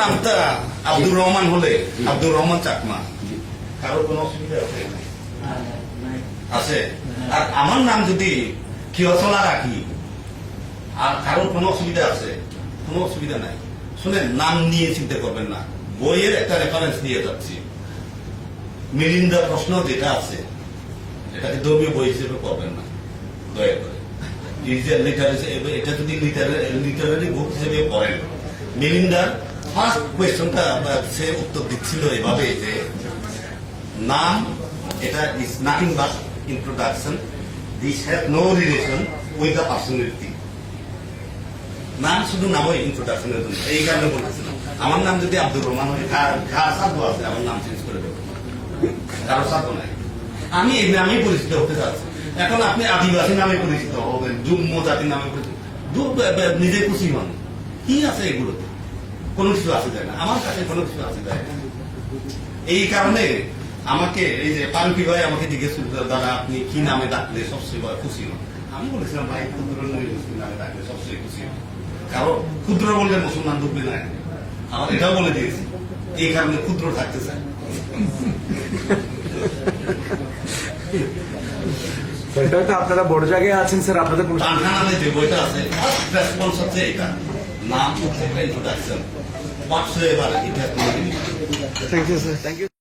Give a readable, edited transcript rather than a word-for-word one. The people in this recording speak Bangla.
নামটা আব্দুর রহমান হলে আব্দুর রহমান চাকমা কারোর কোনো অসুবিধা আছে? আছে। আর আমার নাম যদি কিয়সলা রাখি আর কারোর কোনো অসুবিধা আছে? কোনো অসুবিধা নাই। শুনেন, নাম নিয়ে চিন্তা করবেন না, বইয়ের একটা রেফারেন্স দিয়ে যাচ্ছি। মিলিন্দা প্রশ্ন যেটা আছে এটাকে ধর্মীয় বই হিসেবে করবেন না দয়া করে। এটা যদি লিটারারি বুক হিসেবে পড়েন, মিলিন্দার ফার্স্ট কোয়েশ্চনটা সে উত্তর দিচ্ছিল এভাবে যে নাম এটা is nothing but introduction, this has no relation with the personality. নাম শুধু নাম হয় ইন্ট্রোডাকশনের জন্য, এই কারণে বলতেছিলাম। আমার নাম যদি আব্দুর রহমান হয়, কার সাধ্য আছে আমার নাম চেঞ্জ করে দেবো? কারো সাধ্য নাই। আমি এই নামেই পরিচিত হতে চাচ্ছি। এখন আপনি আদিবাসী নামে পরিচিত হবেন, যুগ্ম জাতির নামে পরিচিত, নিজে খুশি হন। কি আছে এগুলোতে? কোনো কিছু আসে যায় না, আমার কাছে কোনো কিছু আসে যায় না। এই কারণে আমাকে এই যে পানকি ভাই আমাকে জিজ্ঞেস করতে, দাদা আপনি কি নামে ডাকলে সবচেয়ে খুশি হন? আমি বলেছিলাম ভাই ক্ষুদ্র নামে ডাকলে সবচেয়ে খুশি হন, কারণ ক্ষুদ্র বললে মুসলমান ঢুকবে না। আমার এটাও বলে দিয়েছি, এই কারণে ক্ষুদ্র থাকতে চাই। আপনারা বড় জায়গায় আছেন স্যার, আপনাদের তানখানাতে যে বইটা আছে ফার্স্ট রেসপন্স হচ্ছে এটা, নাম হচ্ছে introduction, whatsoever it has no relation. Thank you sir, thank you.